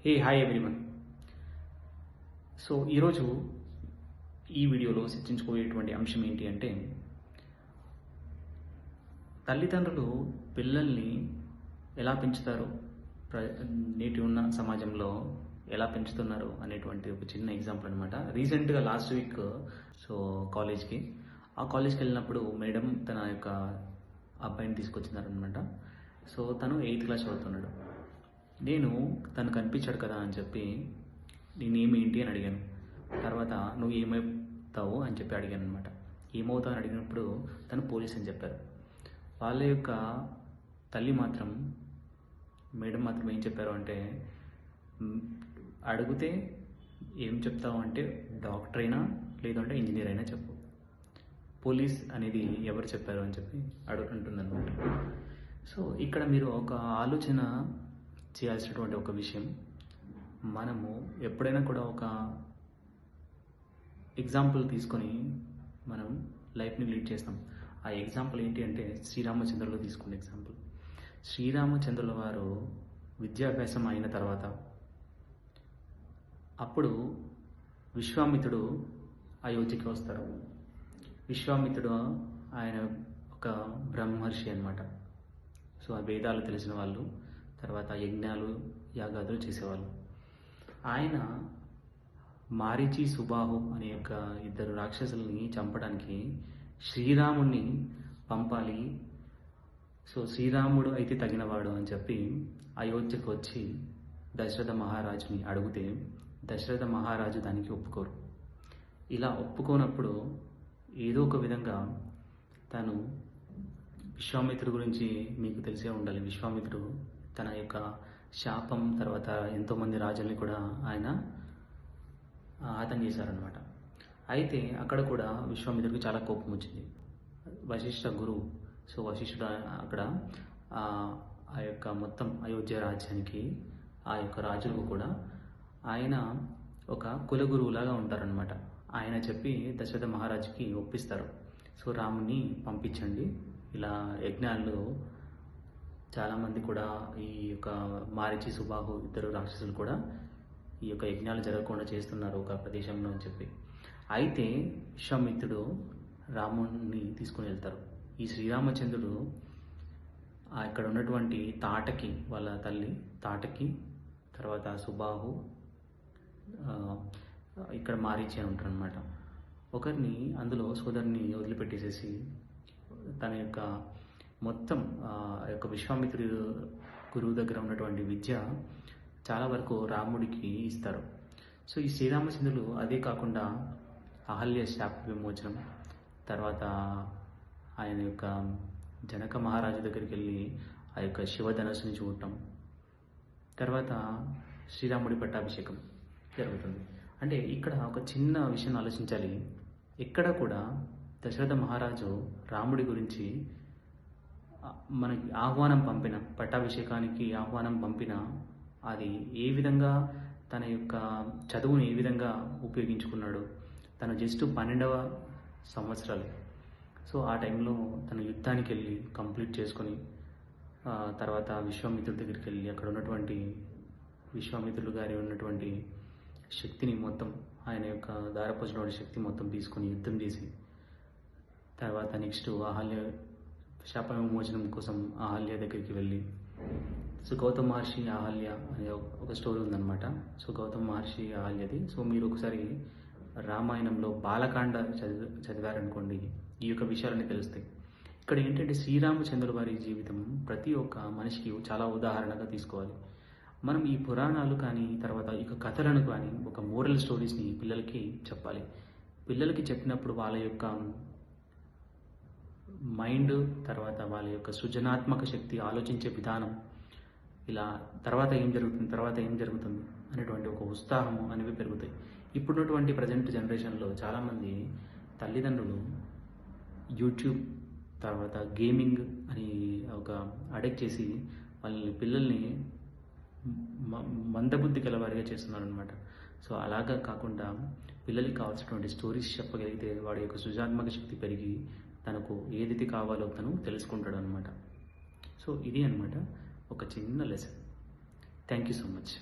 Hi everyone. So ఈరోజు ఈ వీడియోలో చర్చించుకోయేటువంటి అంశం ఏంటి అంటే, తల్లిదండ్రులు పిల్లల్ని ఎలా పెంచుతారు, నేటి ఉన్న సమాజంలో ఎలా పెంచుతున్నారు అనేటువంటి ఒక చిన్న ఎగ్జాంపుల్ అనమాట. రీసెంట్గా లాస్ట్ వీక్ కాలేజ్కి వెళ్ళినప్పుడు మేడం తన యొక్క అబ్బాయిని తీసుకొచ్చినారనమాట. సో తను 8th క్లాస్ చదువుతున్నాడు. నేను తను కనిపించాడు కదా అని చెప్పి నేనేమేంటి అని అడిగాను. తర్వాత నువ్వు ఏమవుతావు అని చెప్పి అడిగాను అనమాట. ఏమవుతావు అని అడిగినప్పుడు తను పోలీస్ అని చెప్పారు. వాళ్ళ యొక్క తల్లి మాత్రం, మేడం మాత్రం ఏం చెప్పారు అంటే, అడిగితే ఏం చెప్తావు అంటే డాక్టర్ అయినా లేదంటే ఇంజనీర్ అయినా చెప్పు, పోలీస్ అనేది ఎవరు చెప్పారు అని చెప్పి అడుగుతుంటుందన్నమాట. సో ఇక్కడ మీరు ఒక ఆలోచన చేయాల్సినటువంటి ఒక విషయం, మనము ఎప్పుడైనా కూడా ఒక ఎగ్జాంపుల్ తీసుకొని మనం లైఫ్ని లీడ్ చేస్తాం. ఆ ఎగ్జాంపుల్ ఏంటి అంటే శ్రీరామచంద్రులు తీసుకున్న ఎగ్జాంపుల్. శ్రీరామచంద్రుల వారు విద్యాభ్యాసం అయిన తర్వాత అప్పుడు విశ్వామిత్రుడు అయోధ్యకి వస్తారు. విశ్వామిత్రుడు ఆయన ఒక బ్రహ్మర్షి అన్నమాట. సో ఆ వేదాలు తెలిసిన వాళ్ళు, తర్వాత యజ్ఞాలు యాగాదులు చేసేవాళ్ళు. ఆయన మారీచి సుబాహు అనే యొక్క ఇద్దరు రాక్షసుల్ని చంపడానికి శ్రీరాముణ్ణి పంపాలి. సో శ్రీరాముడు అయితే తగినవాడు అని చెప్పి అయోధ్యకు వచ్చి దశరథ మహారాజుని అడిగితే దశరథ మహారాజు దానికి ఒప్పుకోరు. ఇలా ఒప్పుకోనప్పుడు ఏదో ఒక విధంగా తను విశ్వామిత్రుడు గురించి మీకు తెలిసే ఉండాలి. విశ్వామిత్రుడు తన యొక్క శాపం తర్వాత ఎంతోమంది రాజుల్ని కూడా ఆయన హతం చేశారనమాట. అయితే అక్కడ కూడా విశ్వామిత్రుడికి చాలా కోపం వచ్చింది. వశిష్ఠ గురువు, సో వశిష్ఠుడు అక్కడ ఆ యొక్క మొత్తం అయోధ్య రాజ్యానికి ఆ యొక్క రాజులకు కూడా ఆయన ఒక కులగురువులాగా ఉంటారనమాట. ఆయన చెప్పి దశరథ మహారాజుకి ఒప్పిస్తారు. సో రాముని పంపించండి, ఇలా యజ్ఞాలు చాలామంది కూడా ఈ యొక్క మారీచి సుబాహు ఇద్దరు రాక్షసులు కూడా ఈ యొక్క యజ్ఞాలు జరగకుండా చేస్తున్నారు ఒక ప్రదేశంలో అని చెప్పి. అయితే విశ్వామిత్రుడు రాముని తీసుకుని వెళ్తారు. ఈ శ్రీరామచంద్రుడు ఇక్కడ ఉన్నటువంటి తాటకి, వాళ్ళ తల్లి తాటకి, తర్వాత సుబాహు, ఇక్కడ మారీచి అని ఉంటారు అనమాట. ఒకరిని అందులో సోదరుని వదిలిపెట్టేసేసి తన యొక్క మొత్తం యొక్క విశ్వామిత్రుడు గురువు దగ్గర ఉన్నటువంటి విద్య చాలా వరకు రాముడికి ఇస్తారు. సో ఈ శ్రీరామచంద్రులు అదే కాకుండా అహల్య శాప విమోచనం, తర్వాత ఆయన యొక్క జనక మహారాజు దగ్గరికి వెళ్ళి ఆ యొక్క శివధనస్సుని చూడటం, తర్వాత శ్రీరాముడి పట్టాభిషేకం జరుగుతుంది. అంటే ఇక్కడ ఒక చిన్న విషయం ఆలోచించాలి. ఎక్కడ కూడా దశరథ మహారాజు రాముడి గురించి మనకి ఆహ్వానం పంపిన, పట్టాభిషేకానికి ఆహ్వానం పంపిన, అది ఏ విధంగా తన యొక్క చదువుని ఏ విధంగా ఉపయోగించుకున్నాడు. తను జస్ట్ 12వ సంవత్సరాలు. సో ఆ టైంలో తను యుద్ధానికి వెళ్ళి కంప్లీట్ చేసుకొని తర్వాత విశ్వామిత్రుడి దగ్గరికి వెళ్ళి అక్కడ ఉన్నటువంటి విశ్వామిత్రుడు గారి ఉన్నటువంటి శక్తిని మొత్తం, ఆయన యొక్క దారపోసినటువంటి శక్తి మొత్తం తీసుకొని యుద్ధం చేసి, తర్వాత నెక్స్ట్ అహల్య శాప విమోచనం కోసం అహల్య దగ్గరికి వెళ్ళి, సో గౌతమ మహర్షి అహల్య అనే ఒక స్టోరీ ఉందన్నమాట. సో గౌతమ మహర్షి అహల్యది. సో మీరు ఒకసారి రామాయణంలో బాలకాండ చదివారనుకోండి, ఈ యొక్క విషయాలన్నీ తెలుస్తాయి. ఇక్కడ ఏంటంటే శ్రీరామచంద్రుల వారి జీవితం ప్రతి ఒక్క మనిషికి చాలా ఉదాహరణగా తీసుకోవాలి. మనం ఈ పురాణాలు కానీ తర్వాత ఇక కథలను కానీ ఒక మోరల్ స్టోరీస్ని పిల్లలకి చెప్పాలి. పిల్లలకి చెప్పినప్పుడు వాళ్ళ యొక్క మైండ్, తర్వాత వాళ్ళ యొక్క సృజనాత్మక శక్తి, ఆలోచించే విధానం, ఇలా తర్వాత ఏం జరుగుతుంది అనేటువంటి ఒక ఉత్సాహము అనేవి పెరుగుతాయి. ఇప్పుడున్నటువంటి ప్రజెంట్ జనరేషన్లో చాలామంది తల్లిదండ్రులు యూట్యూబ్, తర్వాత గేమింగ్ అని ఒక అడిక్ట్ చేసి వాళ్ళ పిల్లల్ని మందబుద్ధి గలవారిగా చేస్తున్నారు అనమాట. సో అలాగా కాకుండా పిల్లలకి కావాల్సినటువంటి స్టోరీస్ చెప్పగలిగితే వాడి యొక్క సృజనాత్మక శక్తి పెరిగి తనకు ఏదైతే కావాలో తను తెలుసుకుంటాడు అనమాట. సో ఇది అనమాట ఒక చిన్న lesson. Thank you so much.